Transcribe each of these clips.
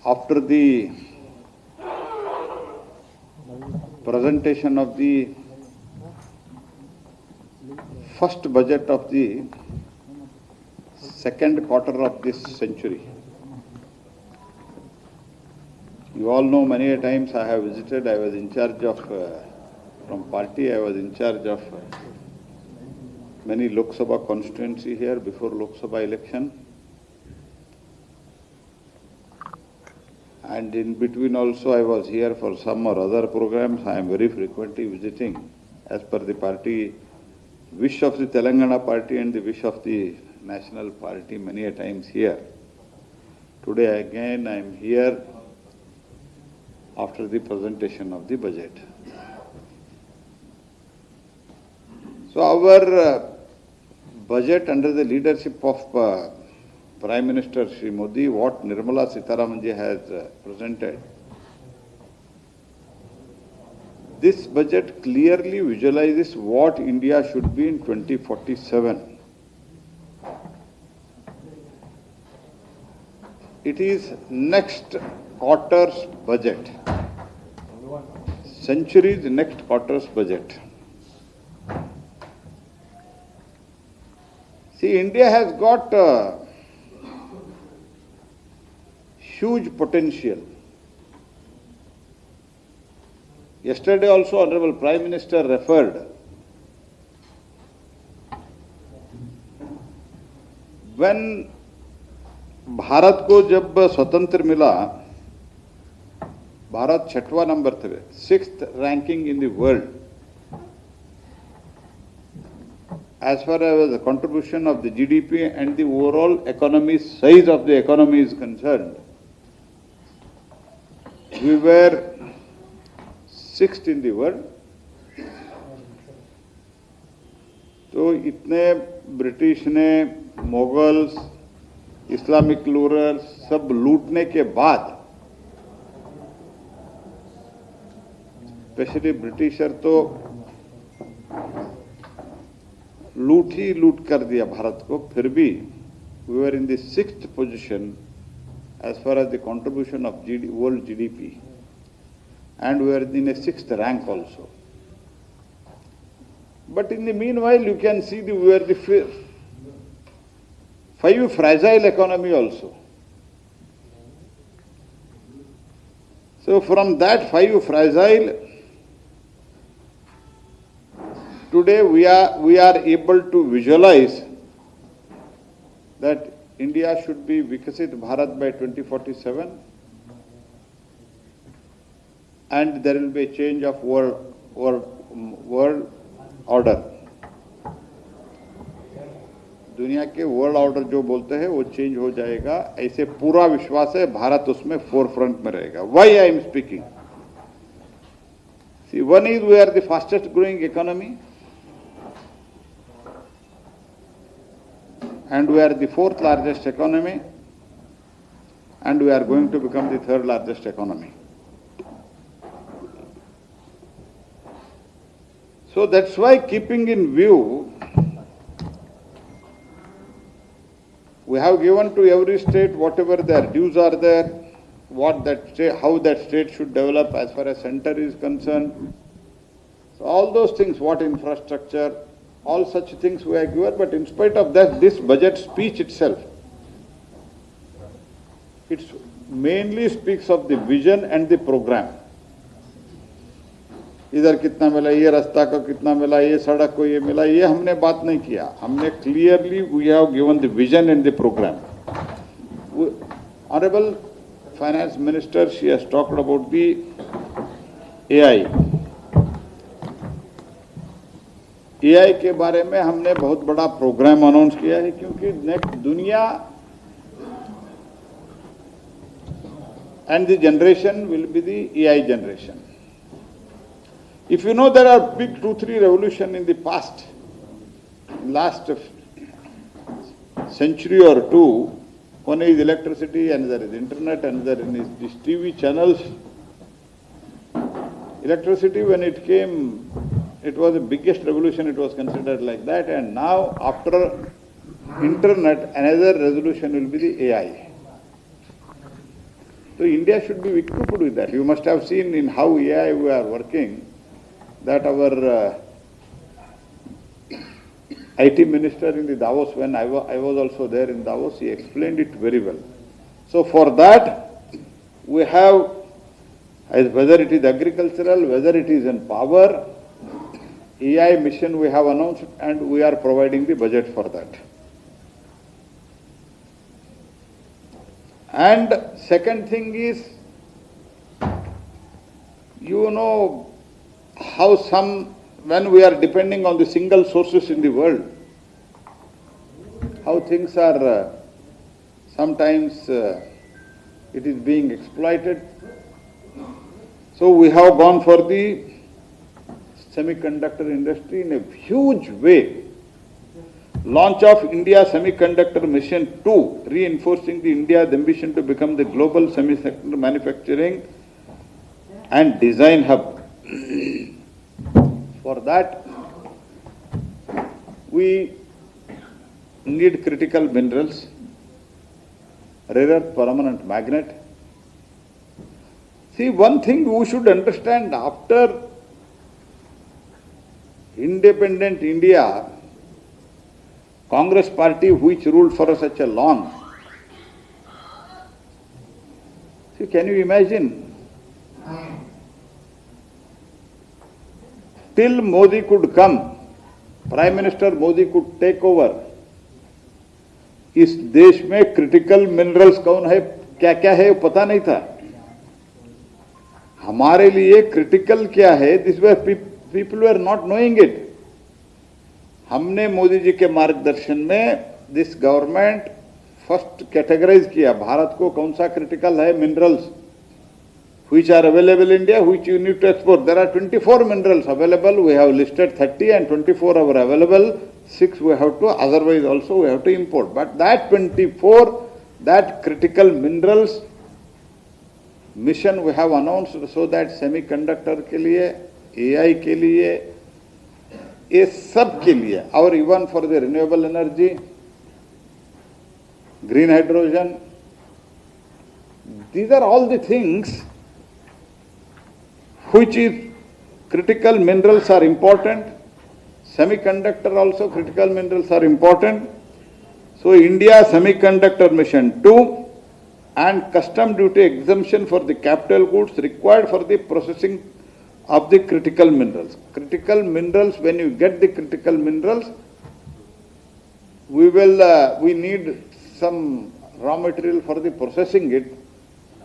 After the presentation of the first budget of the second quarter of this century, you all know many a times I have visited, I was in charge of, from party, I was in charge of many Lok Sabha constituency here before Lok Sabha election. And in between also I was here for some or other programs. I am very frequently visiting as per the party wish of the Telangana party and the wish of the national party many a times here. Today again I am here after the presentation of the budget. So our budget under the leadership of Prime Minister Shri Modi, what Nirmala Sitharamanji has presented, this budget clearly visualizes what India should be in 2047. It is next quarter's budget, century's next quarter's budget. See, India has got huge potential. Yesterday also Honorable Prime Minister referred, when Bharat को जब स्वतंत्र मिला, Bharat 6वां number थे, 6th ranking in the world as far as the contribution of the GDP and the overall economy size of the economy is concerned. We were 6th in the world. तो इतने British ने, Mughals, Islamic rulers सब लूटने के बाद, specially britisher तो लूट ही लूट कर दिया भारत को, फिर भी we were in the 6th position as far as the contribution of world GDP, and we were in a 6th rank also. But in the meanwhile, you can see we were the 5 fragile economy also. So from that 5 fragile, today we are able to visualize that India should be Viksit Bharat by 2047, and there will be a change of world order. दुनिया के world order जो बोलते हैं वो change हो जाएगा, ऐसे पूरा विश्वास है, भारत उसमें फोरफ्रंट में रहेगा. Why I am speaking? See, one is we are the fastest growing economy, and we are the 4th largest economy, and we are going to become the 3rd largest economy. So that's why, keeping in view, we have given to every state whatever their dues are there, what that state, how that state should develop as far as center is concerned. So all those things, what infrastructure, all such things we have given, but in spite of that, this budget speech itself, it mainly speaks of the vision and the program. इधर कितना मिला, ये रास्ता को कितना मिला, ये सड़क को ये मिला, ये हमने बात नहीं किया. हमने clearly we have given the vision and the program. Honorable Finance Minister, she has talked about the AI. AI के बारे में हमने बहुत बड़ा प्रोग्राम अनाउंस किया है, क्योंकि नेक्स्ट दुनिया and the generation will be the AI generation. If you know, there are big 2-3 revolutions in the past, last century or two. One is electricity, another is internet, another is these TV channels. Electricity, when it came, it was the biggest revolution, it was considered like that, and now after internet, another revolution will be the AI. So India should be equipped with that. You must have seen in how AI we are working, that our IT minister in the Davos, when I was also there in Davos, he explained it very well. So for that, we have, whether it is agricultural, whether it is in power, AI mission we have announced, and we are providing the budget for that. And second thing is, you know how when we are depending on the single sources in the world, how things are sometimes it is being exploited. So we have gone for the semiconductor industry in a huge way. Launch of India Semiconductor Mission 2, reinforcing the India's ambition to become the global semiconductor manufacturing and design hub. For that, we need critical minerals, rare earth permanent magnet. See, one thing we should understand, after independent India, Congress party which ruled for such a long, see, can you imagine? Till Modi could come, Prime Minister Modi could take over, इस देश में critical minerals कौन है, क्या क्या है, पता नहीं था. हमारे लिए क्रिटिकल क्या है, this way people were not knowing it. हमने मोदी जी के मार्गदर्शन में दिस गवर्नमेंट फर्स्ट कैटेगराइज किया भारत को कौन सा क्रिटिकल है minerals which are available in India, which you need to export. There are 24 minerals available. We have listed 30 and 24 are available. 6 we have to, otherwise also we have to import. But that 24, that critical minerals mission we have announced so that semiconductor के लिए, AI के लिए, ये सब के लिए, or even for the renewable energy, green hydrogen, these are all the things which is critical minerals are important. Semiconductor also critical minerals are important. So India Semiconductor Mission 2 and custom duty exemption for the capital goods required for the processing of the critical minerals. Critical minerals, when you get the critical minerals, we need some raw material for the processing it.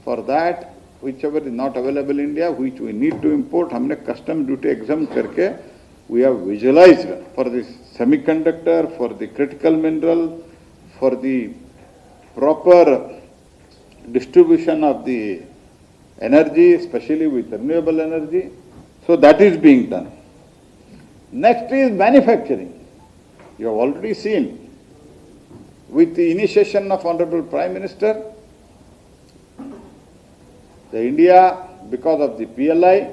For that, whichever is not available in India, which we need to import, हमने custom duty exempt करके, we have visualized for the semiconductor, for the critical mineral, for the proper distribution of the energy, especially with renewable energy. So that is being done. Next is manufacturing. You have already seen with the initiation of Honorable Prime Minister, the India, because of the PLI,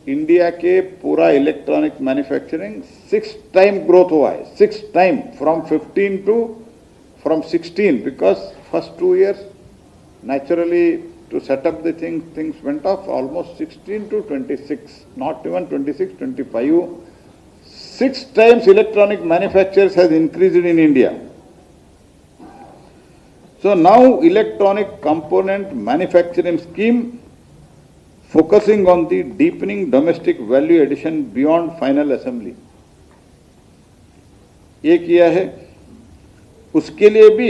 India के पूरा electronic manufacturing 6 time growth हुआ है, 6 time from 16, because first 2 years naturally to set up the things went off, almost 16 to 26, not even 26, 25. 6 times electronic manufacturers has increased in India. So now electronic component manufacturing scheme focusing on the deepening domestic value addition beyond final assembly. ये किया है. उसके लिए भी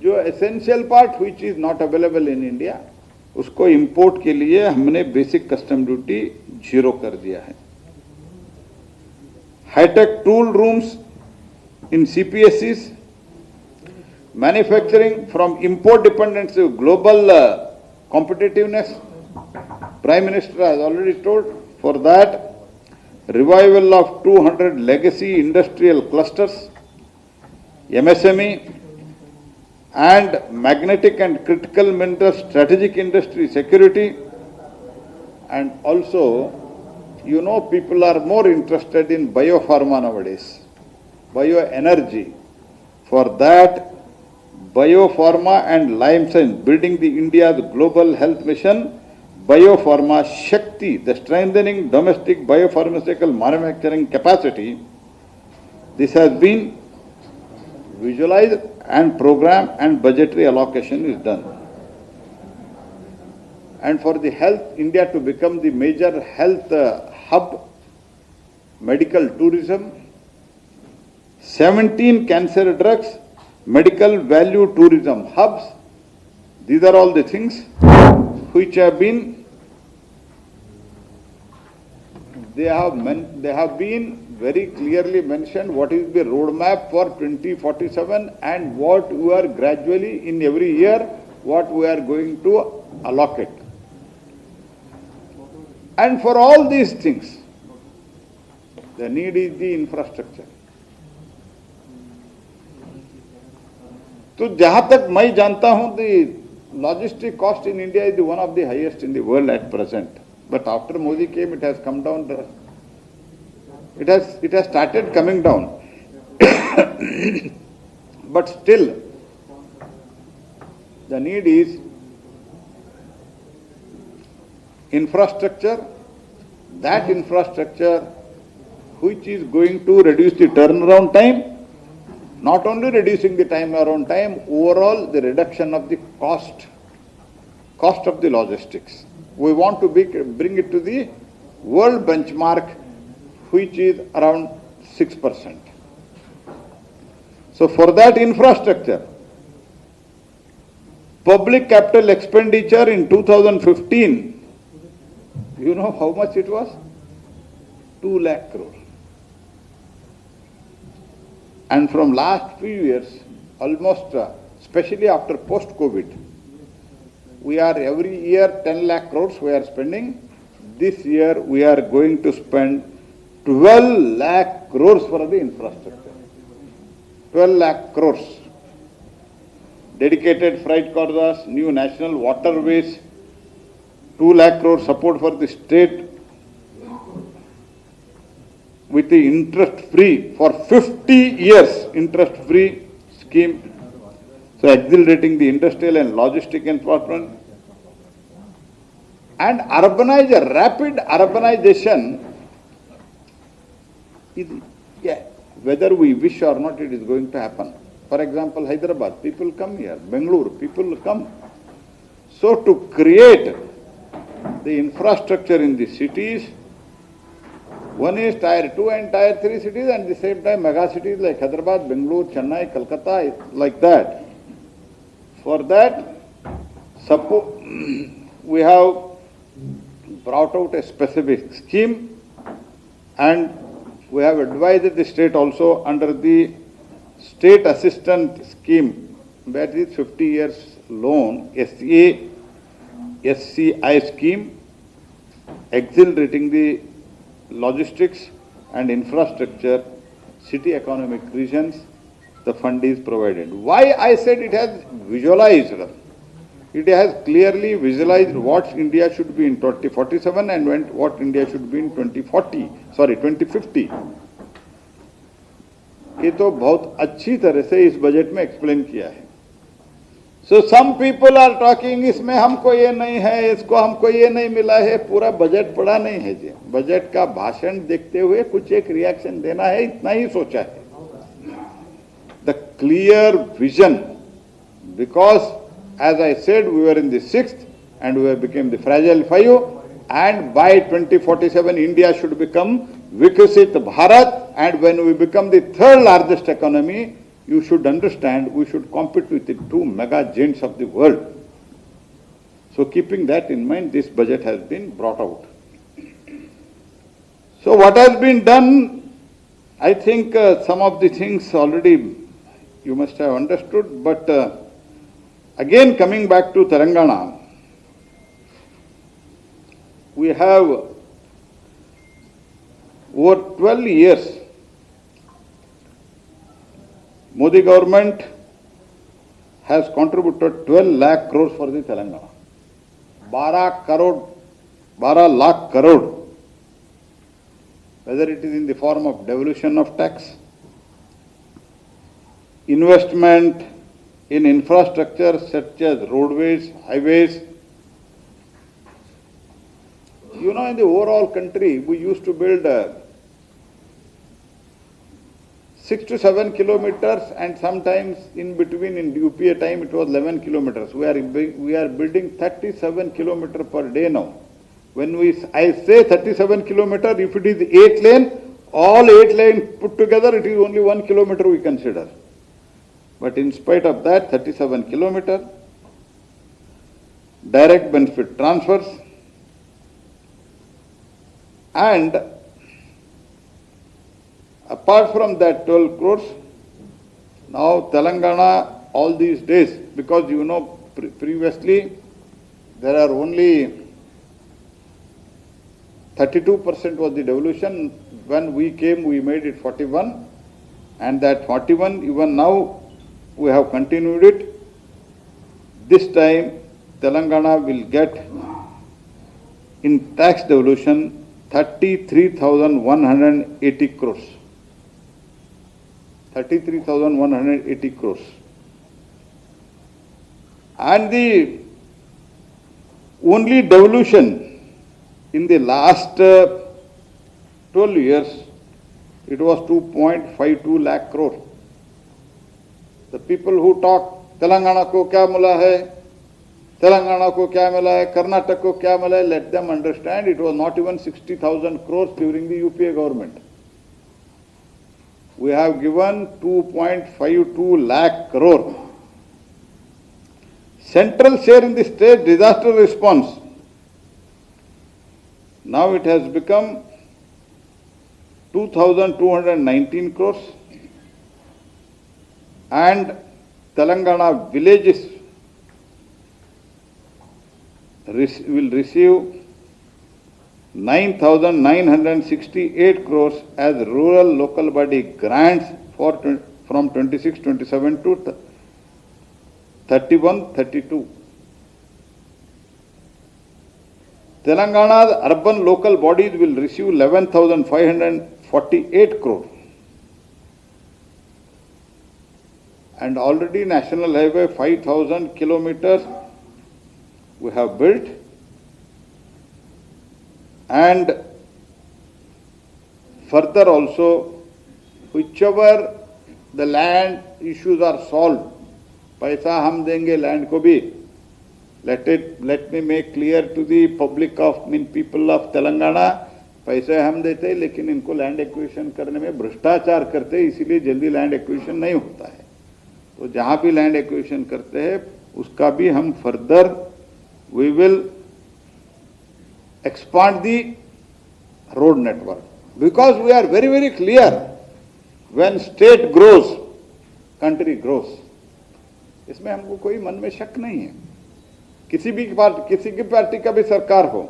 जो essential part which is not available in India, उसको import के लिए हमने basic custom duty 0 कर दिया है. High-tech tool rooms in CPSEs, manufacturing from import dependence to global competitiveness. Prime Minister has already told. For that, revival of 200 legacy industrial clusters, MSME, and magnetic and critical mineral strategic industry security. And also, you know, people are more interested in biopharma nowadays, bioenergy. For that, Biopharma and Life Science, building the India's global health mission, Biopharma Shakti, the strengthening domestic biopharmaceutical manufacturing capacity. This has been visualized and program and budgetary allocation is done. And for the health, India to become the major health hub, medical tourism, 17 cancer drugs, medical value tourism hubs. These are all the things which have been, they have been very clearly mentioned what is the roadmap for 2047 and what we are gradually in every year, what we are going to allocate. And for all these things, the need is the infrastructure. तो जहां तक मैं जानता हूं, the logistic cost in India is one of the highest in the world at present. But after Modi came, it has come down. It has started coming down. But still, the need is infrastructure. That infrastructure which is going to reduce the turnaround time. Not only reducing the time around time, overall the reduction of the cost of the logistics. We want to bring it to the world benchmark, which is around 6%. So for that infrastructure, public capital expenditure in 2015, you know how much it was? 2 lakh crore. And from last few years, almost, especially after post-COVID, we are every year 10 lakh crores we are spending. This year we are going to spend 12 lakh crores for the infrastructure. 12 lakh crores. Dedicated freight corridors, new national waterways, 2 lakh crore support for the state with the interest-free for 50 years, interest-free scheme. So accelerating the industrial and logistic enforcement. And rapid urbanization is, whether we wish or not, it is going to happen. For example, Hyderabad, people come here. Bengaluru, people come. So to create the infrastructure in the cities, one is tier 2 and tier 3 cities, and at the same time mega cities like Hyderabad, Bengaluru, Chennai, Kolkata, like that. For that, we have brought out a specific scheme, and we have advised the state also under the state assistant scheme, that is 50 years loan, SCI scheme, accelerating the logistics and infrastructure, city economic regions, the fund is provided. Why I said it has visualized? It has clearly visualized what India should be in 2047 and what India should be in 2050. ये तो बहुत अच्छी तरह से इस budget में explain किया है. So some people are talking, इसमें हमको ये नहीं है, इसको हमको ये नहीं मिला है. पूरा बजट पढ़ा नहीं है जी. बजट का भाषण देखते हुए कुछ एक रिएक्शन देना है, इतना ही सोचा है. The clear vision, because as I said, we were in the 6th and we became the fragile 5, and by 2047 India should become Viksit Bharat, and when we become the 3rd largest economy, you should understand we should compete with the 2 mega giants of the world. So keeping that in mind, this budget has been brought out. So what has been done, I think some of the things already you must have understood, but again coming back to Telangana, we have over 12 years, Modi government has contributed 12 lakh crores for the Telangana. 12 lakh crore. Whether it is in the form of devolution of tax, investment, in infrastructure such as roadways, highways. You know, in the overall country, we used to build 6 to 7 kilometers, and sometimes in between in UPA time it was 11 kilometers. We are building 37 kilometers per day now. When I say 37 kilometers, if it is 8 lane, all 8 lanes put together, it is only 1 kilometer we consider. But in spite of that, 37 kilometers, direct benefit transfers, and apart from that 12 crores, now Telangana all these days, because you know previously there are only 32% was the devolution. When we came, we made it 41, and that 41 even now we have continued it. This time Telangana will get in tax devolution 33,180 crores. 33,180 crores. And the only devolution in the last 12 years, it was 2.52 lakh crore. The people who talk, Telangana ko kya mila hai, Telangana ko kya mila hai, Karnataka ko kya mila hai, let them understand it was not even 60,000 crores during the UPA government. We have given 2.52 lakh crore. Central share in the state disaster response, now it has become 2,219 crores, and Telangana villages will receive 9,968 crores as rural local body grants from 26-27 to 31-32. Telangana's urban local bodies will receive 11,548 crore. And already National Highway 5,000 kilometers we have built. And further also, whichever the land issues are solved, paisa hum denge land ko bhi. Let me make clear to the public of people of Telangana, पैसे हम देते हैं लेकिन इनको land acquisition करने में भ्रष्टाचार करते हैं, इसीलिए जल्दी लैंड एक्विजिशन नहीं होता है. तो जहां भी लैंड एक्विजिशन करते हैं उसका भी हम further we will expand the road network, because we are very, very clear, when state grows, country grows. इसमें हमको कोई मन में शक नहीं है. किसी की पार्टी का भी सरकार हो,